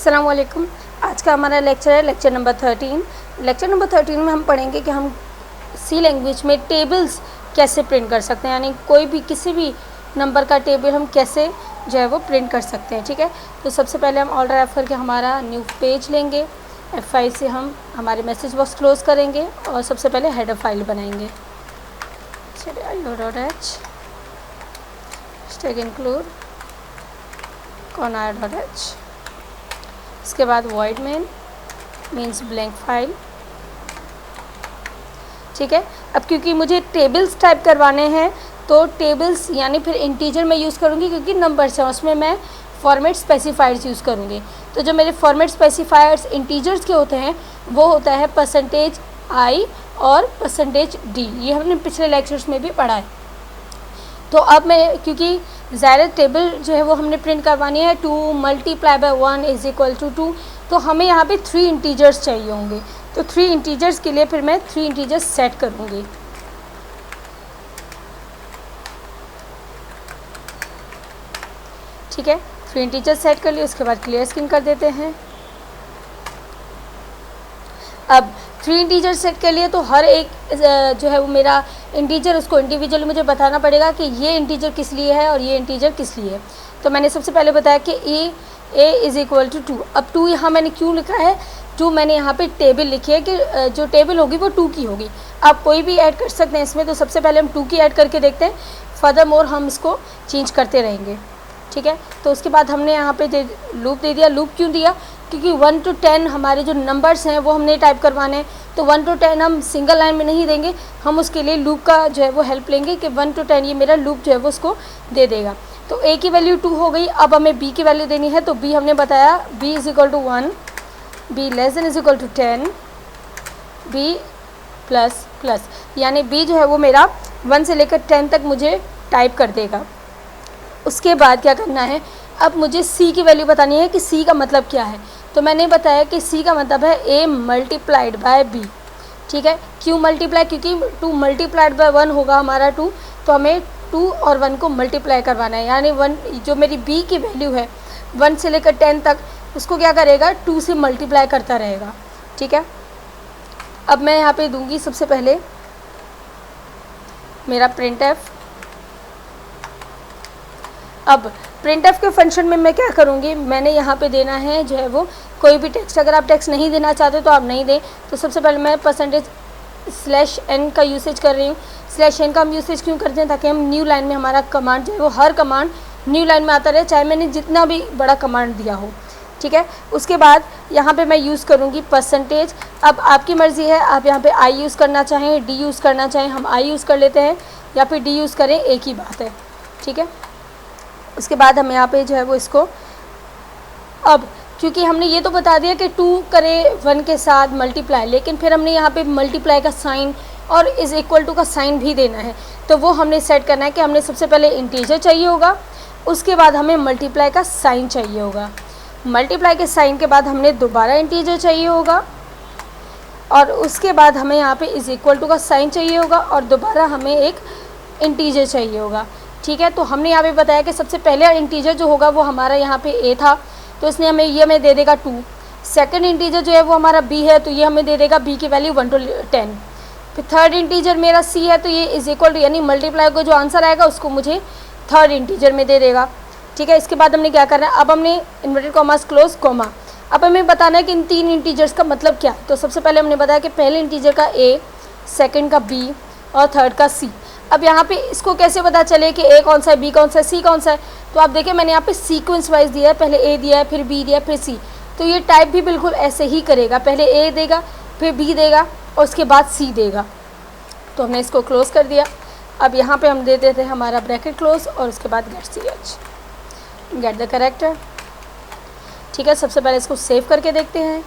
अस्सलाम वालेकुम। आज का हमारा लेक्चर है लेक्चर नंबर 13। लेक्चर नंबर 13 में हम पढ़ेंगे कि हम सी लैंग्वेज में टेबल्स कैसे प्रिंट कर सकते हैं, यानी कोई भी किसी भी नंबर का टेबल हम कैसे जो है वो प्रिंट कर सकते हैं। ठीक है, तो सबसे पहले हम ऑल्टर एफ करके हमारा न्यू पेज लेंगे। F5 से हम हमारे मैसेज बॉक्स क्लोज करेंगे और सबसे पहले हेडर फाइल बनाएंगे। Stack include .ir.h। इसके बाद void main means blank file. ठीक है, अब क्योंकि मुझे टेबल्स टाइप करवाने हैं तो टेबल्स यानी फिर इंटीजर में यूज़ करूँगी, क्योंकि नंबर्स हैं उसमें मैं फॉर्मेट स्पेसिफायर्स यूज़ करूँगी। तो जो मेरे फॉर्मेट स्पेसिफायर्स इंटीजर्स के होते हैं वो होता है %i और %d। ये हमने पिछले लेक्चर्स में भी पढ़ा है। तो अब मैं क्योंकि ज़ाहिर टेबल जो है वो हमने प्रिंट करवानी है 2 × 1 = 2, तो हमें यहाँ पे 3 इंटीजर्स चाहिए होंगे। तो 3 इंटीजर्स के लिए फिर मैं 3 इंटीजर्स सेट करूँगी। ठीक है, 3 इंटीजर्स सेट कर लिए, उसके बाद क्लियर स्क्रीन कर देते हैं। अब 3 इंटीजर सेट कर लिए तो हर एक जो है वो मेरा इंटीजर उसको इंडिविजुअली मुझे बताना पड़ेगा कि ये इंटीजर किस लिए है और ये इंटीजर किस लिए है। तो मैंने सबसे पहले बताया कि a = 2। अब 2 यहाँ मैंने क्यों लिखा है, 2 मैंने यहाँ पे टेबल लिखी है कि जो टेबल होगी वो 2 की होगी। आप कोई भी ऐड कर सकते हैं इसमें, तो सबसे पहले हम 2 की ऐड करके देखते हैं, फर्दर मोर हम इसको चेंज करते रहेंगे। ठीक है, तो उसके बाद हमने यहाँ पे लूप दे दिया। लूप क्यों दिया, क्योंकि 1 to 10 हमारे जो नंबर्स हैं वो हमने टाइप करवाने हैं। तो 1 to 10 हम सिंगल लाइन में नहीं देंगे, हम उसके लिए लूप का जो है वो हेल्प लेंगे कि 1 to 10 ये मेरा लूप जो है वो उसको दे देगा। तो a की वैल्यू 2 हो गई। अब हमें b की वैल्यू देनी है, तो b हमने बताया b = 1, b <= 10, b ++, यानी b जो है वो मेरा 1 से लेकर 10 तक मुझे टाइप कर देगा। उसके बाद क्या करना है, अब मुझे c की वैल्यू बतानी है कि c का मतलब क्या है। तो मैंने बताया कि c का मतलब है a × b। ठीक है, क्यों मल्टीप्लाई, क्योंकि 2 × 1 होगा हमारा 2, तो हमें 2 और 1 को मल्टीप्लाई करवाना है। यानी 1 जो मेरी b की वैल्यू है 1 से लेकर 10 तक, उसको क्या करेगा 2 से मल्टीप्लाई करता रहेगा। ठीक है, अब मैं यहाँ पे दूंगी सबसे पहले मेरा printf। अब printf के फंक्शन में मैं क्या करूँगी, मैंने यहाँ पे देना है जो है वो कोई भी टेक्स्ट। अगर आप टेक्स्ट नहीं देना चाहते तो आप नहीं दें। तो सबसे पहले मैं %n का यूसेज कर रही हूँ। /n का हम यूसेज क्यों करते हैं, ताकि हम न्यू लाइन में हमारा कमांड जो है वो हर कमांड न्यू लाइन में आता रहे, चाहे मैंने जितना भी बड़ा कमांड दिया हो। ठीक है, उसके बाद यहाँ पे मैं यूज़ करूँगी %। अब आपकी मर्ज़ी है, आप यहाँ पे i यूज़ करना चाहें, d यूज़ करना चाहें। हम i यूज़ कर लेते हैं या फिर d यूज़ करें, एक ही बात है। ठीक है, उसके बाद हम यहाँ पे जो है वो इसको, अब क्योंकि हमने ये तो बता दिया कि 2 करें 1 के साथ मल्टीप्लाई, लेकिन फिर हमने यहाँ पे मल्टीप्लाई का साइन और = का साइन भी देना है। तो वो हमने सेट करना है कि हमने सबसे पहले इंटीजर चाहिए होगा, उसके बाद हमें मल्टीप्लाई का साइन चाहिए होगा, मल्टीप्लाई के साइन के बाद हमने दोबारा इंटीजर चाहिए होगा, और उसके बाद हमें यहाँ पे = का साइन चाहिए होगा, और दोबारा हमें एक इंटीजर चाहिए होगा। ठीक है, तो हमने यहाँ पे बताया कि सबसे पहले इंटीजर जो होगा वो हमारा यहाँ पे a था, तो इसने हमें दे देगा 2। सेकंड इंटीजर जो है वो हमारा b है, तो ये हमें दे देगा b की वैल्यू 1 to 10। फिर थर्ड इंटीजर मेरा c है, तो ये = यानी मल्टीप्लाई को जो आंसर आएगा उसको मुझे थर्ड इंटीजर में दे देगा। ठीक है, इसके बाद हमने क्या करना है, अब हमने इन्वर्टेड कॉमास क्लोज कॉमा। अब हमें बताना है कि इन 3 इंटीजर्स का मतलब क्या है। तो सबसे पहले हमने बताया कि पहले इंटीजर का a, सेकेंड का b और थर्ड का c। अब यहाँ पे इसको कैसे पता चले कि a कौन सा है, b कौन सा है, c कौन सा है। तो आप देखिए मैंने यहाँ पे सीक्वेंस वाइज दिया है, पहले a दिया है, फिर b दिया है, फिर c। तो ये टाइप भी बिल्कुल ऐसे ही करेगा, पहले a देगा, फिर b देगा और उसके बाद c देगा। तो हमने इसको क्लोज़ कर दिया। अब यहाँ पे हम दे देते हैं हमारा ब्रैकेट क्लोज और उसके बाद गेट द कैरेक्टर। ठीक है, सबसे पहले इसको सेव करके देखते हैं।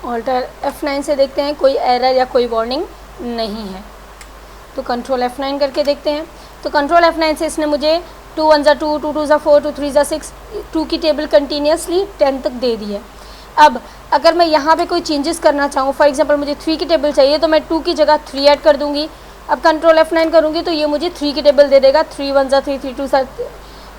ऑल्टर F9 से देखते हैं कोई एरर या कोई वार्निंग नहीं है। तो कंट्रोल F9 करके देखते हैं। तो कंट्रोल F9 से इसने मुझे 2 1 = 2, 2 2 = 4, 2 3 = 6, 2 की टेबल कंटिन्यूसली 10 तक दे दी है। अब अगर मैं यहाँ पे कोई चेंजेस करना चाहूँ, फॉर एग्जांपल मुझे 3 की टेबल चाहिए, तो मैं 2 की जगह 3 ऐड कर दूँगी, अब कंट्रोल F9 करूँगी तो ये मुझे 3 की टेबल दे देगा, 3 1 ज़ा 3, 3 2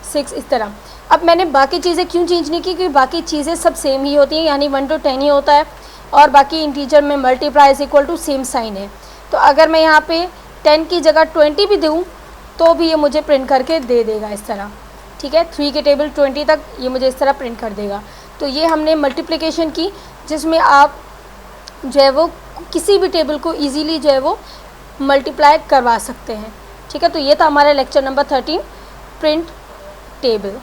6 इस तरह। अब मैंने बाकी चीज़ें क्यों चेंज नहीं की, क्योंकि बाकी चीज़ें सब सेम ही होती हैं, यानी 1 to 10 ही होता है और बाकी इंटीजर में multiply is equal to same sign है। तो अगर मैं यहाँ पे 10 की जगह 20 भी दूँ तो भी ये मुझे प्रिंट करके दे देगा इस तरह, ठीक है। 3 के टेबल 20 तक ये मुझे इस तरह प्रिंट कर देगा। तो ये हमने मल्टीप्लिकेशन की, जिसमें आप जो है वो किसी भी टेबल को इजीली जो है वो मल्टीप्लाई करवा सकते हैं, ठीक है। तो ये था हमारा लेक्चर नंबर 13, प्रिंट टेबल।